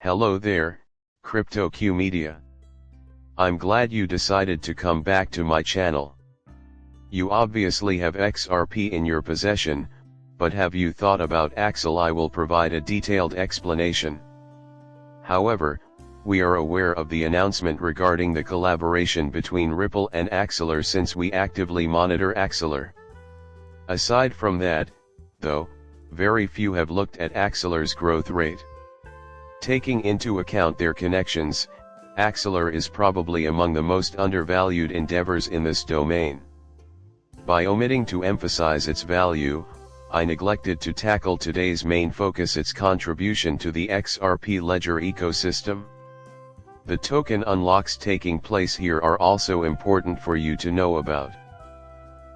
Hello there, CryptoQ Media. I'm glad you decided to come back to my channel. You obviously have XRP in your possession, but have you thought about Axel? I will provide a detailed explanation. However, we are aware of the announcement regarding the collaboration between Ripple and Axelar since we actively monitor Axelar. Aside from that, though, very few have looked at Axelar's growth rate. Taking into account their connections, Axelar is probably among the most undervalued endeavors in this domain. By omitting to emphasize its value, I neglected to tackle today's main focus: its contribution to the XRP ledger ecosystem. The token unlocks taking place here are also important for you to know about.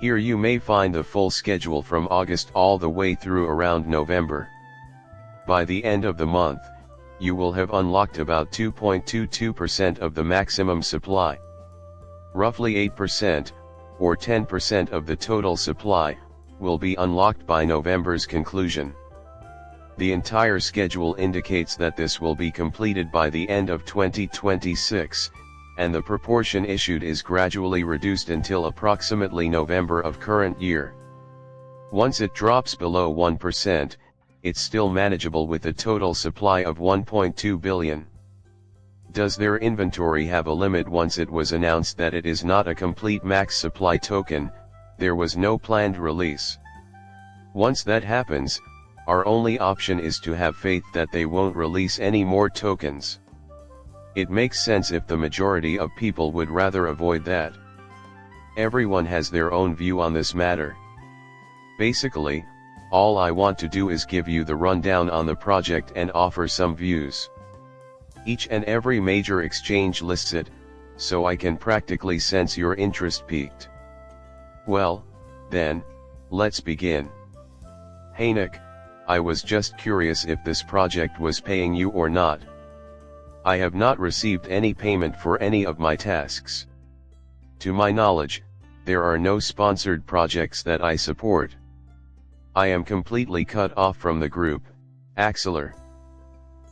Here you may find the full schedule from August all the way through around November. By the end of the month, you will have unlocked about 2.22% of the maximum supply. Roughly 8%, or 10% of the total supply, will be unlocked by November's conclusion. The entire schedule indicates that this will be completed by the end of 2026, and the proportion issued is gradually reduced until approximately November of current year. Once it drops below 1%, it's still manageable with a total supply of 1.2 billion. Does their inventory have a limit? Once it was announced that it is not a complete max supply token, there was no planned release. Once that happens, our only option is to have faith that they won't release any more tokens. It makes sense if the majority of people would rather avoid that. Everyone has their own view on this matter. Basically, all I want to do is give you the rundown on the project and offer some views. Each and every major exchange lists it, so I can practically sense your interest peaked. Well, then, let's begin. Hey Nick, I was just curious if this project was paying you or not. I have not received any payment for any of my tasks. To my knowledge, there are no sponsored projects that I support. I am completely cut off from the group, Axelar.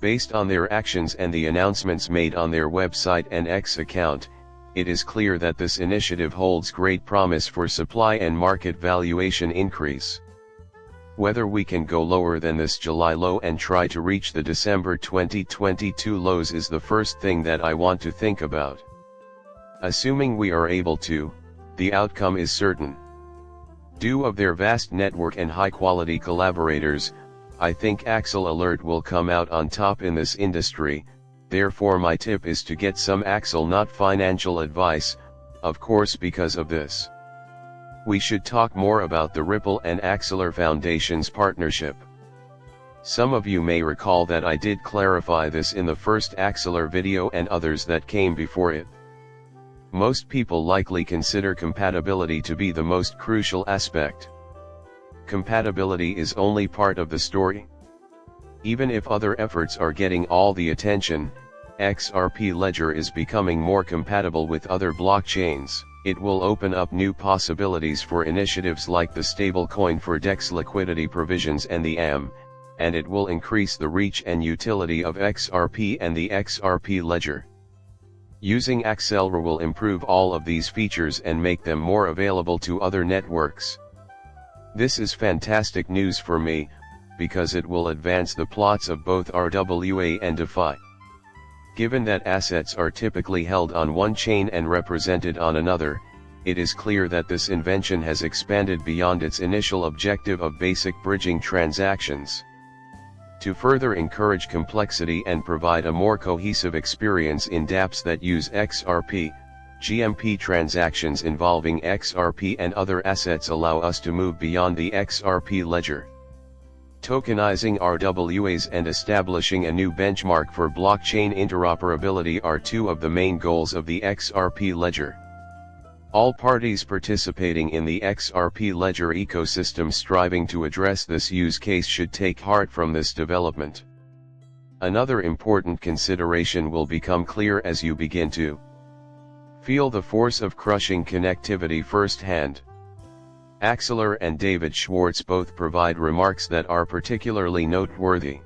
Based on their actions and the announcements made on their website and X account, it is clear that this initiative holds great promise for supply and market valuation increase. Whether we can go lower than this July low and try to reach the December 2022 lows is the first thing that I want to think about. Assuming we are able to, the outcome is certain. Due of their vast network and high-quality collaborators, I think Axel Alert will come out on top in this industry. Therefore my tip is to get some Axel, not financial advice, of course. Because of this, we should talk more about the Ripple and Axelar Foundation's partnership. Some of you may recall that I did clarify this in the first Axelar video and others that came before it. Most people likely consider compatibility to be the most crucial aspect. Compatibility is only part of the story. Even if other efforts are getting all the attention, XRP Ledger is becoming more compatible with other blockchains. It will open up new possibilities for initiatives like the stablecoin for DEX liquidity provisions and the AM, and it will increase the reach and utility of XRP and the XRP Ledger. Using Axelar will improve all of these features and make them more available to other networks. This is fantastic news for me, because it will advance the plots of both RWA and DeFi. Given that assets are typically held on one chain and represented on another, it is clear that this invention has expanded beyond its initial objective of basic bridging transactions. To further encourage complexity and provide a more cohesive experience in dApps that use XRP, GMP transactions involving XRP and other assets allow us to move beyond the XRP ledger. Tokenizing RWAs and establishing a new benchmark for blockchain interoperability are two of the main goals of the XRP ledger. All parties participating in the XRP ledger ecosystem striving to address this use case should take heart from this development. Another important consideration will become clear as you begin to feel the force of crushing connectivity firsthand. Axelar and David Schwartz both provide remarks that are particularly noteworthy.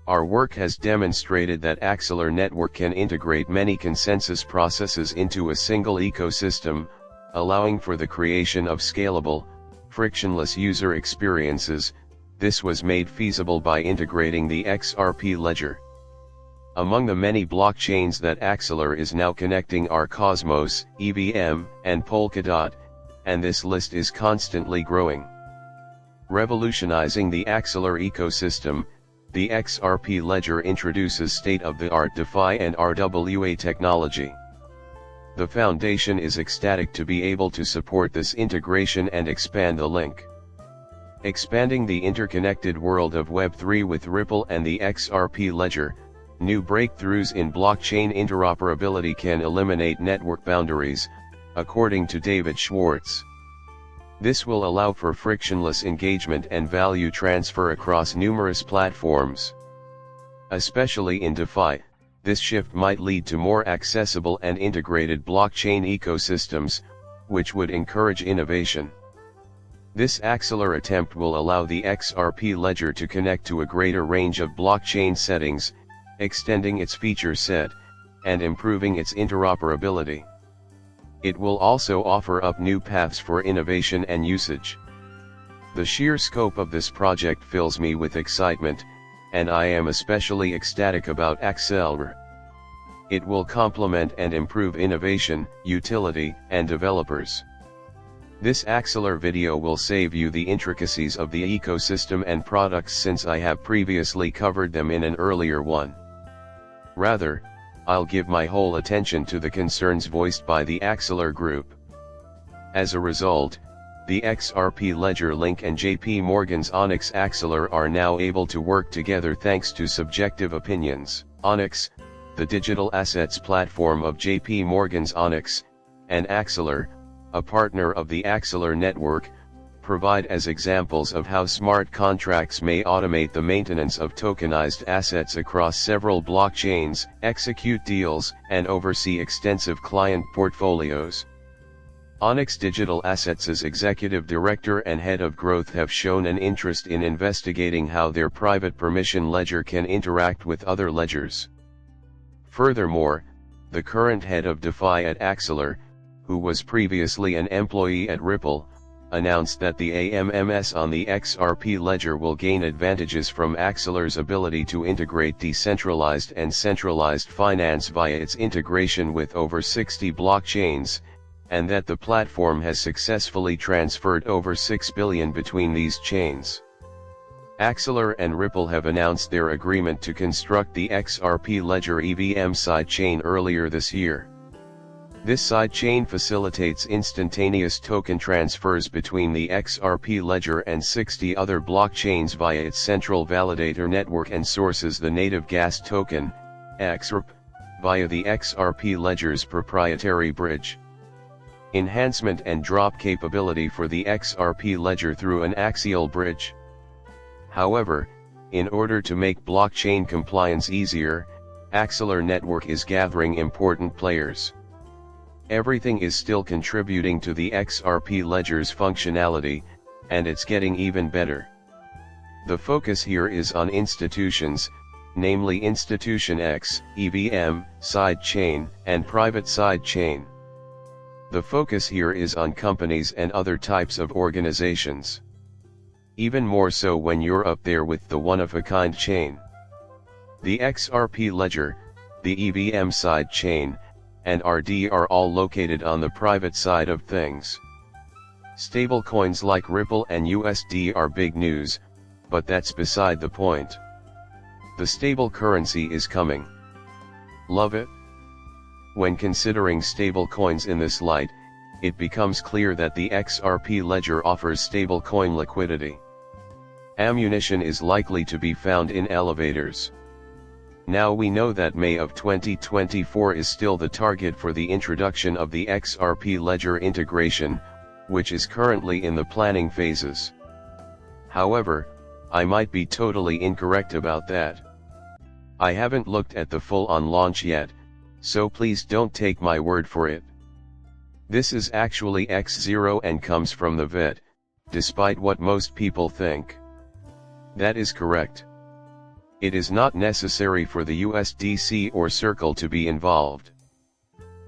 Our work has demonstrated that Axelar network can integrate many consensus processes into a single ecosystem, allowing for the creation of scalable, frictionless user experiences. This was made feasible by integrating the XRP ledger. Among the many blockchains that Axelar is now connecting are Cosmos, EVM, and Polkadot, and this list is constantly growing. Revolutionizing the Axelar ecosystem, the XRP ledger introduces state-of-the-art DeFi and RWA technology. The foundation is ecstatic to be able to support this integration and expand the link. Expanding the interconnected world of Web3 with Ripple and the XRP ledger, new breakthroughs in blockchain interoperability can eliminate network boundaries, according to David Schwartz. This will allow for frictionless engagement and value transfer across numerous platforms. Especially in DeFi, this shift might lead to more accessible and integrated blockchain ecosystems, which would encourage innovation. This Axelar attempt will allow the XRP ledger to connect to a greater range of blockchain settings, extending its feature set, and improving its interoperability. It will also offer up new paths for innovation and usage. The sheer scope of this project fills me with excitement, and I am especially ecstatic about Axelar. It will complement and improve innovation, utility, and developers. This Axelar video will save you the intricacies of the ecosystem and products since I have previously covered them in an earlier one. Rather, I'll give my whole attention to the concerns voiced by the Axelar group. As a result, the XRP Ledger Link and JP Morgan's Onyx Axelar are now able to work together thanks to subjective opinions. Onyx, the digital assets platform of JP Morgan's Onyx, and Axelar, a partner of the Axelar network, provide as examples of how smart contracts may automate the maintenance of tokenized assets across several blockchains, execute deals, and oversee extensive client portfolios. Onyx Digital Assets' executive director and head of growth have shown an interest in investigating how their private permission ledger can interact with other ledgers. Furthermore, the current head of DeFi at Axelar, who was previously an employee at Ripple, announced that the AMMS on the XRP ledger will gain advantages from Axelar's ability to integrate decentralized and centralized finance via its integration with over 60 blockchains, and that the platform has successfully transferred over 6 billion between these chains. Axelar and Ripple have announced their agreement to construct the XRP Ledger EVM sidechain earlier this year. This sidechain facilitates instantaneous token transfers between the XRP ledger and 60 other blockchains via its central validator network and sources the native gas token, XRP, via the XRP ledger's proprietary bridge. Enhancement and drop capability for the XRP ledger through an axial bridge. However, in order to make blockchain compliance easier, Axelar network is gathering important players. Everything is still contributing to the XRP ledger's functionality, and it's getting even better. The focus here is on institutions, namely Institution X, EVM, sidechain, and private sidechain. The focus here is on companies and other types of organizations. Even more so when you're up there with the one-of-a-kind chain. The XRP ledger, the EVM sidechain, and RD are all located on the private side of things. Stablecoins like Ripple and USD are big news, but that's beside the point. The stable currency is coming. Love it? When considering stablecoins in this light, it becomes clear that the XRP ledger offers stablecoin liquidity. Ammunition is likely to be found in elevators. Now we know that May of 2024 is still the target for the introduction of the XRP ledger integration, which is currently in the planning phases. However, I might be totally incorrect about that. I haven't looked at the full-on launch yet, so please don't take my word for it. This is actually X0 and comes from the vet, despite what most people think. That is correct. it is not necessary for the USDC or Circle to be involved.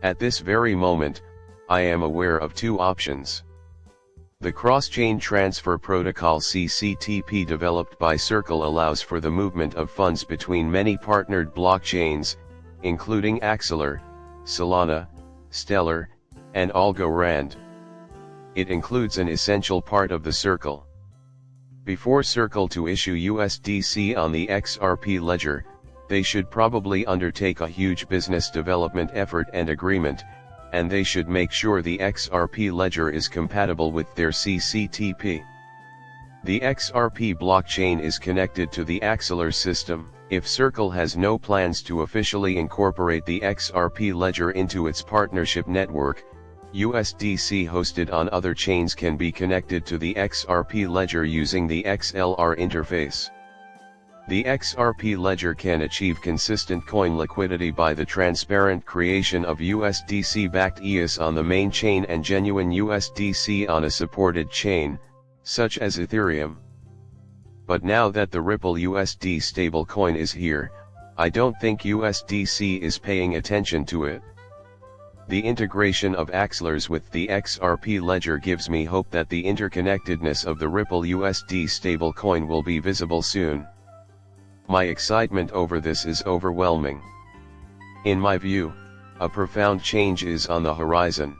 At this very moment, I am aware of two options. The cross-chain transfer protocol CCTP developed by Circle allows for the movement of funds between many partnered blockchains, including Axelar, Solana, Stellar, and Algorand. It includes an essential part of the Circle. Before Circle to issue USDC on the XRP ledger, they should probably undertake a huge business development effort and agreement, and they should make sure the XRP ledger is compatible with their CCTP. The XRP blockchain is connected to the Axelar system. If Circle has no plans to officially incorporate the XRP ledger into its partnership network, USDC hosted on other chains can be connected to the XRP ledger using the XLR interface. The XRP ledger can achieve consistent coin liquidity by the transparent creation of USDC-backed EOS on the main chain and genuine USDC on a supported chain, such as Ethereum. But now that the Ripple USD stablecoin is here, I don't think USDC is paying attention to it. The integration of Axelars with the XRP ledger gives me hope that the interconnectedness of the Ripple USD stablecoin will be visible soon. My excitement over this is overwhelming. In my view, a profound change is on the horizon.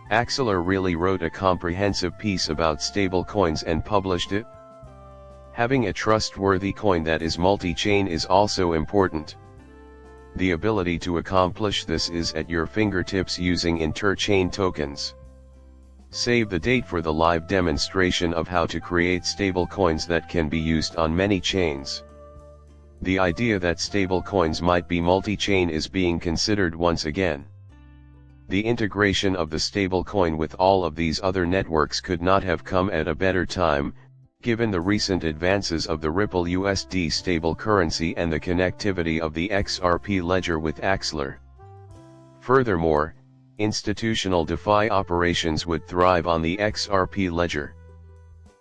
Axelar really wrote a comprehensive piece about stablecoins and published it. Having a trustworthy coin that is multi-chain is also important. The ability to accomplish this is at your fingertips using inter-chain tokens. Save the date for the live demonstration of how to create stablecoins that can be used on many chains. The idea that stablecoins might be multi-chain is being considered once again. The integration of the stablecoin with all of these other networks could not have come at a better time, given the recent advances of the Ripple USD stable currency and the connectivity of the XRP ledger with Axelar. Furthermore, institutional DeFi operations would thrive on the XRP ledger.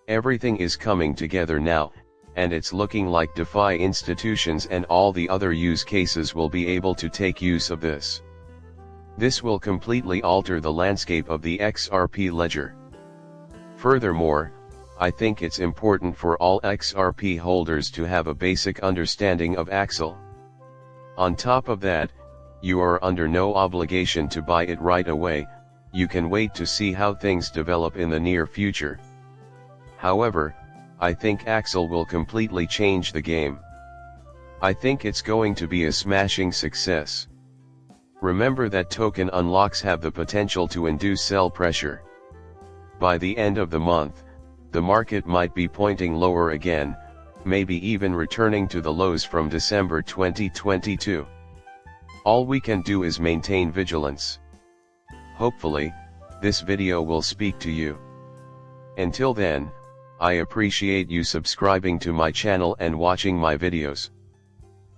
Everything is coming together now, and it's looking like DeFi institutions and all the other use cases will be able to take use of this. This will completely alter the landscape of the XRP ledger. Furthermore, I think it's important for all XRP holders to have a basic understanding of Axel. On top of that, you are under no obligation to buy it right away, you can wait to see how things develop in the near future. However, I think Axel will completely change the game. I think it's going to be a smashing success. Remember that token unlocks have the potential to induce sell pressure. By the end of the month, the market might be pointing lower again, maybe even returning to the lows from December 2022. All we can do is maintain vigilance. Hopefully, this video will speak to you. Until then, I appreciate you subscribing to my channel and watching my videos.